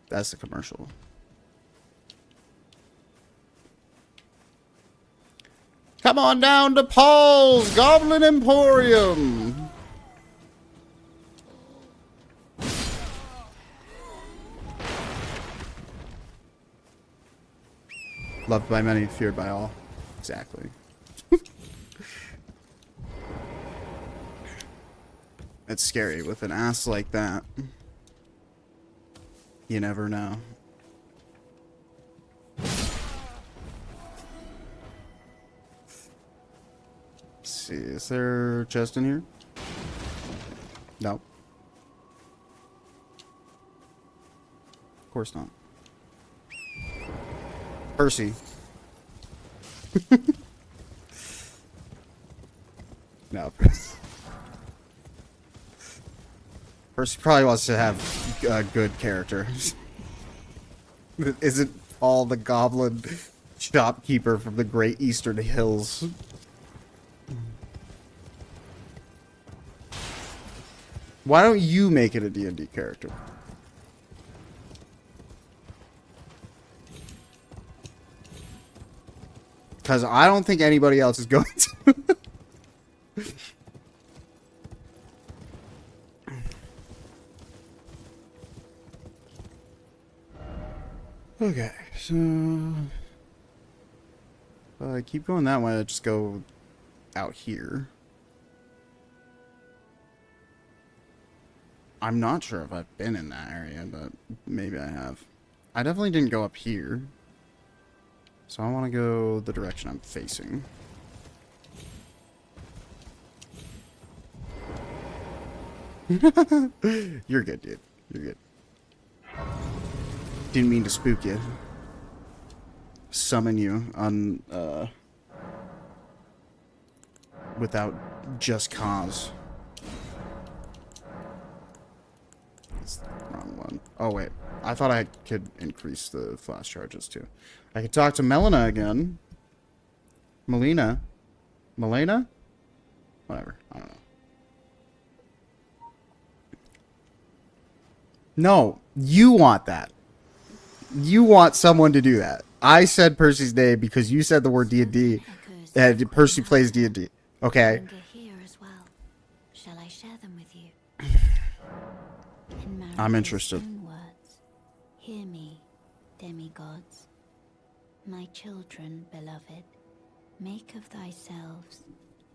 That's the commercial. Come on down to Paul's Goblin Emporium. Loved by many, feared by all. Exactly. It's scary with an ass like that. You never know. Let's see, is there a chest in here? No. Of course not. Percy. No. Percy probably wants to have a good character. Isn't Paul the Goblin Shopkeeper from the Great Eastern Hills? Why don't you make it a D&D character? Because I don't think anybody else is going to. Okay, so... keep going that way, just go out here. I'm not sure if I've been in that area, but maybe I have. I definitely didn't go up here. So I want to go the direction I'm facing. You're good, dude. You're good. Didn't mean to spook you. Summon you on, without just cause. That's the wrong one. Oh, wait. I thought I could increase the flash charges, too. I could talk to Melina again. Melina? Melina? Whatever. I don't know. No. You want that. You want someone to do that. I said Percy's name because you said the word D&D. And Percy plays D&D. Okay? Here as well. Shall I share them with you? I'm interested. Words. Hear me, demigods. My children, beloved, make of thyselves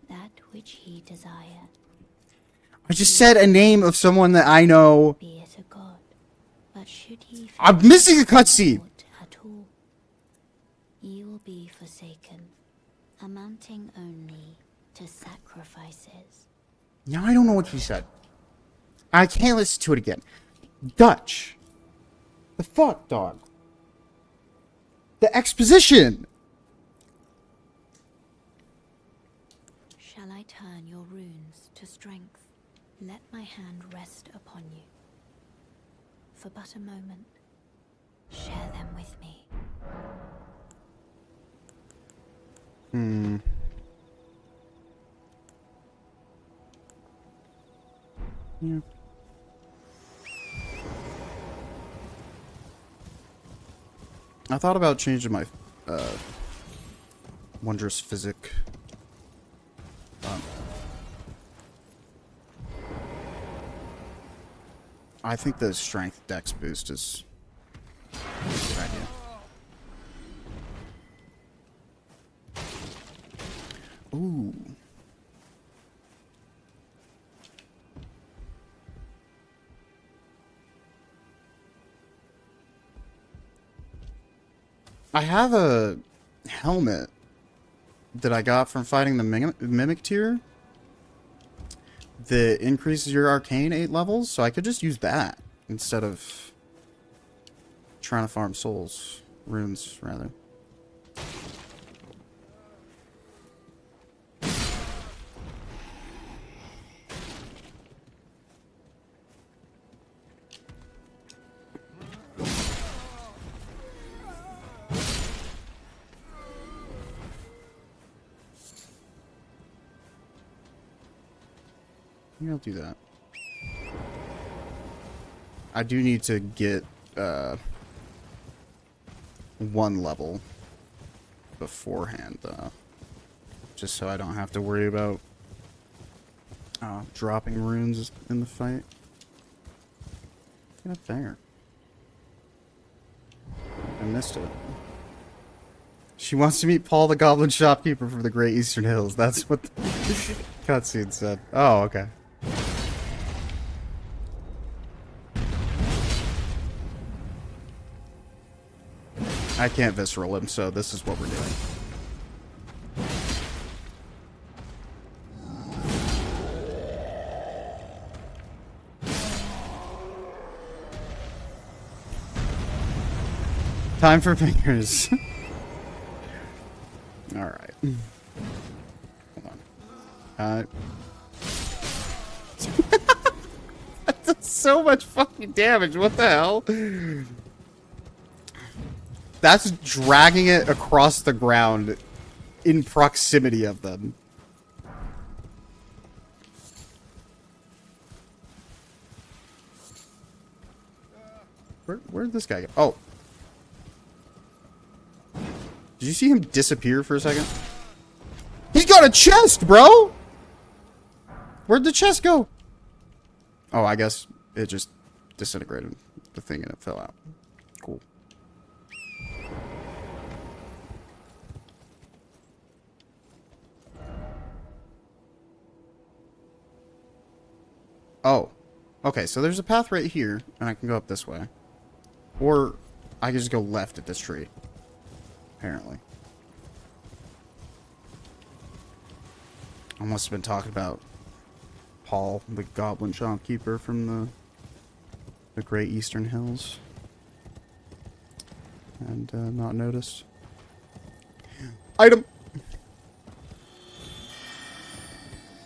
that which ye desire. I just said a name of someone that I know. Be it a god, but should ye I'm missing a cutscene. at all, ye will be forsaken, amounting only to sacrifices. Now I don't know what you said. I can't listen to it again. Dutch. The fuck, dog? The exposition. Shall I turn your runes to strength? Let my hand rest upon you. For but a moment. Share them with me. Hmm. Yeah. I thought about changing my wondrous physic. I think the strength dex boost is a good idea. Ooh. I have a helmet that I got from fighting the Mimic tier that increases your arcane 8 levels, so I could just use that instead of trying to farm souls. Runes, rather. Yeah, I'll do that. I do need to get 1 level beforehand, though. Just so I don't have to worry about dropping runes in the fight. Get up there. I missed it. She wants to meet Paul the Goblin Shopkeeper from the Great Eastern Hills. That's what the cutscene said. Oh, okay. I can't visceral him, so this is what we're doing. Time for fingers. Alright. Hold on. That does so much fucking damage. What the hell? That's dragging it across the ground in proximity of them. Where'd this guy go? Oh. Did you see him disappear for a second? He's got a chest, bro! Where'd the chest go? Oh, I guess it just disintegrated the thing and it fell out. Cool. Oh. Okay, so there's a path right here, and I can go up this way. Or I can just go left at this tree. Apparently. I must have been talking about Paul, the Goblin Shopkeeper from the Great Eastern Hills. And not noticed. Item!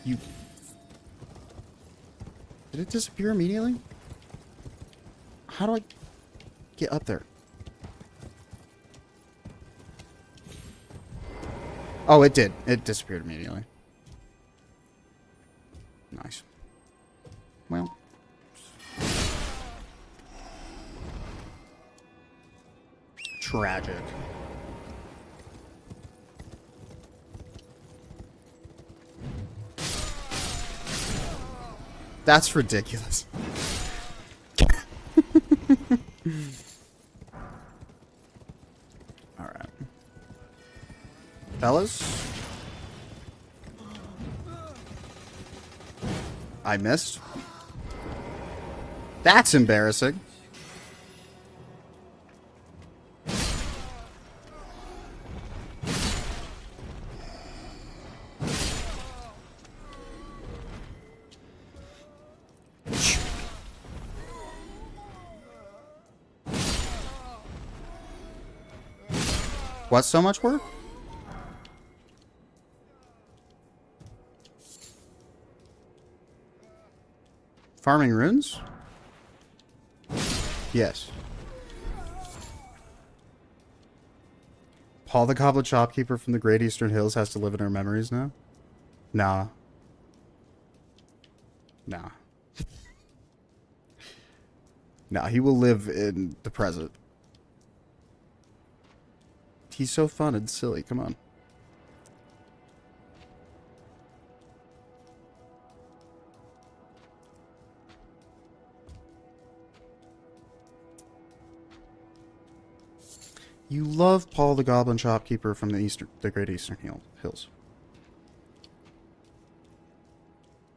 You... Did it disappear immediately? How do I get up there? Oh, it did. It disappeared immediately. Nice. Well. Tragic. That's ridiculous. Alright. Fellas? I missed. That's embarrassing. What, so much work? Farming runes? Yes. Paul the Goblin Shopkeeper from the Great Eastern Hills has to live in our memories now? Nah. Nah. Nah, he will live in the present. He's so fun and silly, come on. You love Paul the Goblin Shopkeeper from the Great Eastern Hills.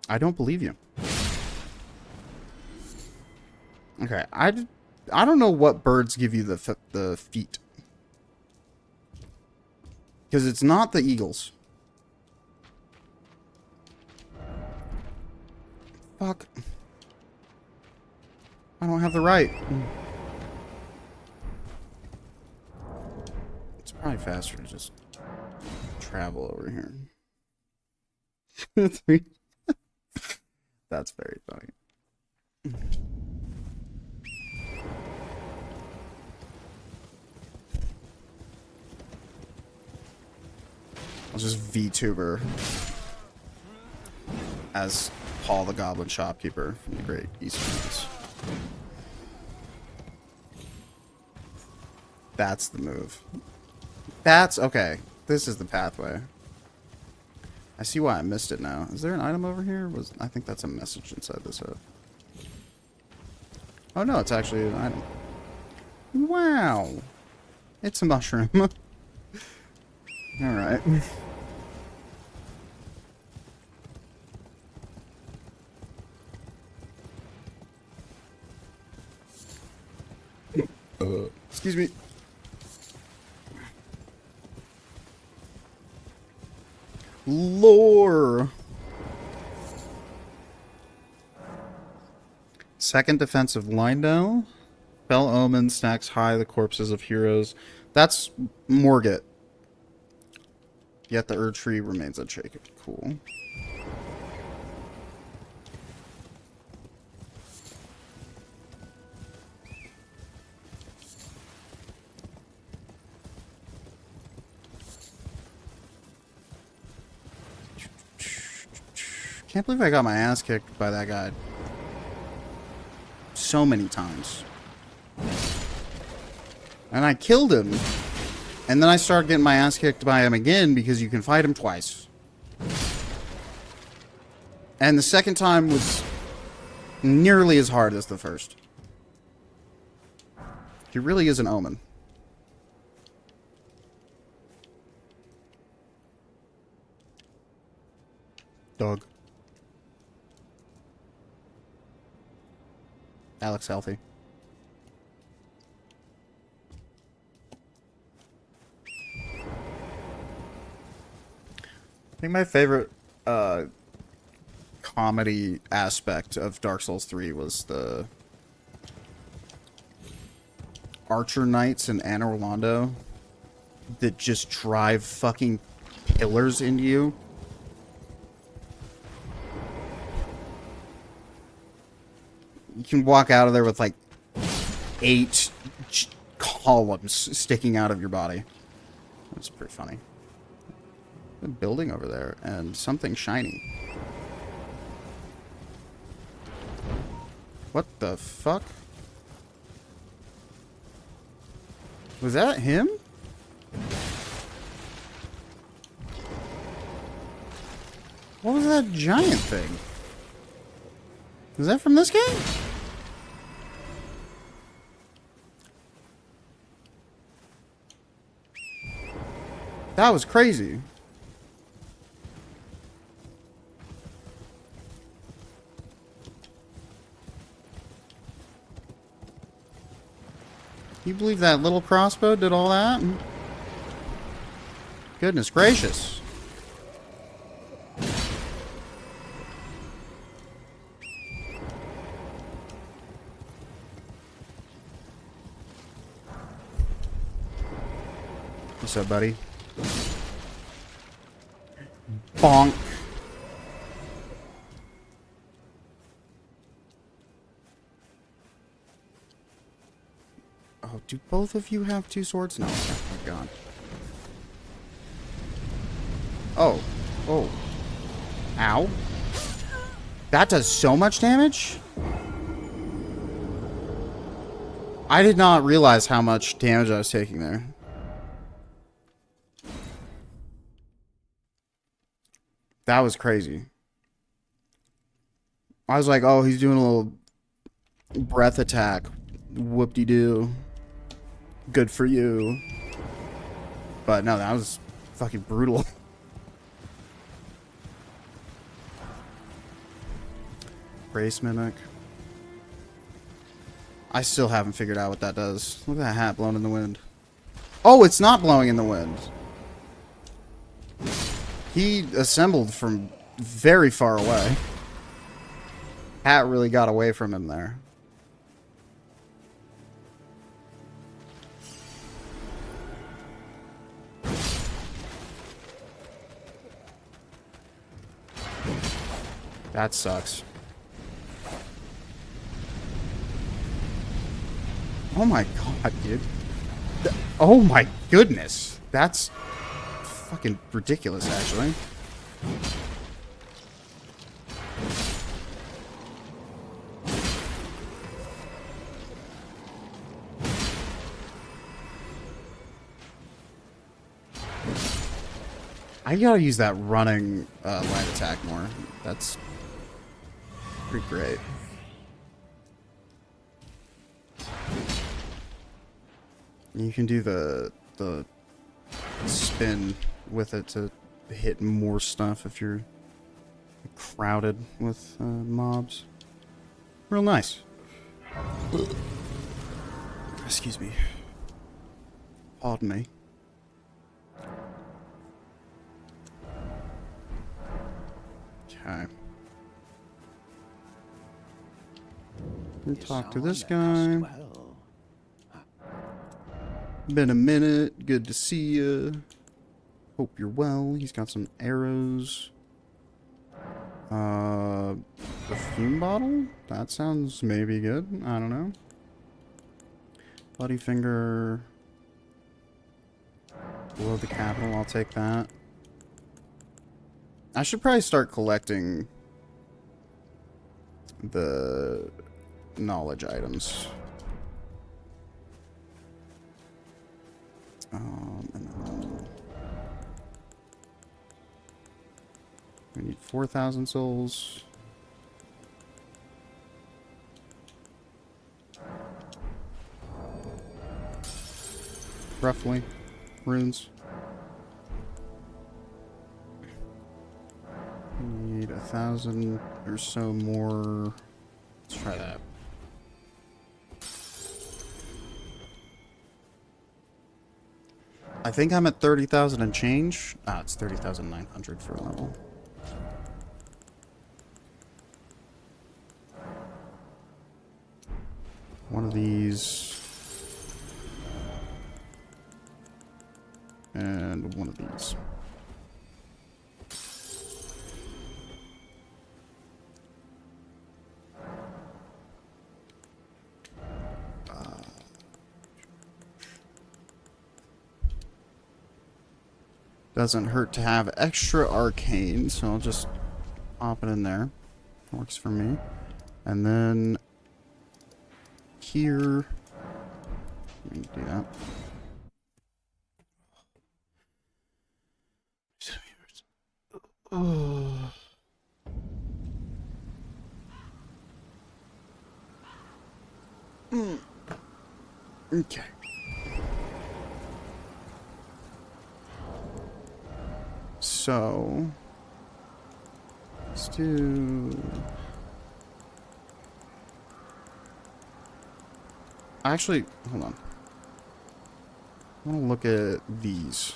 I don't believe you. Okay, I don't know what birds give you the feet. Because it's not the eagles. Fuck. I don't have the right. It's probably faster to just travel over here. That's very funny. I'll just VTuber as Paul the Goblin Shopkeeper from the Great Eastern Hills. That's the move. That's okay. This is the pathway. I see why I missed it now. Is there an item over here? I think that's a message inside this hut. Oh no, it's actually an item. Wow. It's a mushroom. Alright. Excuse me. Lore. Second defensive Lindell. Fell Omen stacks high the corpses of heroes. That's Morget. Yet the Erd Tree remains unshaken. Cool. Can't believe I got my ass kicked by that guy so many times. And I killed him. And then I started getting my ass kicked by him again because you can fight him twice. And the second time was nearly as hard as the first. He really is an omen. Dog. Alex healthy. I think my favorite comedy aspect of Dark Souls 3 was the Archer Knights in Anor Londo that just drive fucking pillars into you. You can walk out of there with like 8 columns sticking out of your body. That's pretty funny. A building over there and something shiny. What the fuck? Was that him? What was that giant thing? Was that from this game? That was crazy. You believe that little crossbow did all that? Goodness gracious. What's up, buddy? Bonk. do both of you have 2 swords? No. Oh my god. Oh. Oh. Ow. That does so much damage? I did not realize how much damage I was taking there. That was crazy. I was like, oh, he's doing a little breath attack. Whoop-de-doo. Good for you. But no, that was fucking brutal. Brace mimic. I still haven't figured out what that does. Look at that hat blowing in the wind. Oh, it's not blowing in the wind. He assembled from very far away. Hat really got away from him there. That sucks. Oh my god, dude. Oh my goodness. That's fucking ridiculous, actually. I gotta use that running light attack more. That's pretty great. You can do the spin with it to hit more stuff if you're crowded with mobs. Real nice. Excuse me. Pardon me. Okay. We'll talk to this guy. Been a minute. Good to see you. Hope you're well. He's got some arrows. Perfume bottle? That sounds maybe good. I don't know. Bloody finger. Below the capital. I'll take that. I should probably start collecting the knowledge items. And then we need 4,000 souls. Roughly. Runes. We need 1,000 or so more. Let's try that. I think I'm at 30,000 and change. Ah, it's 30,900 for a level. One of these. And one of these. Doesn't hurt to have extra arcane, so I'll just pop it in there. Works for me. And then here, let me do that. Oh. Okay. So, let's do... Actually, hold on. I want to look at these.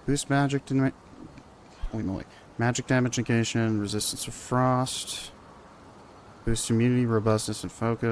Boost magic to... Holy moly. Magic damage negation, resistance to frost. Boost immunity, robustness, and focus.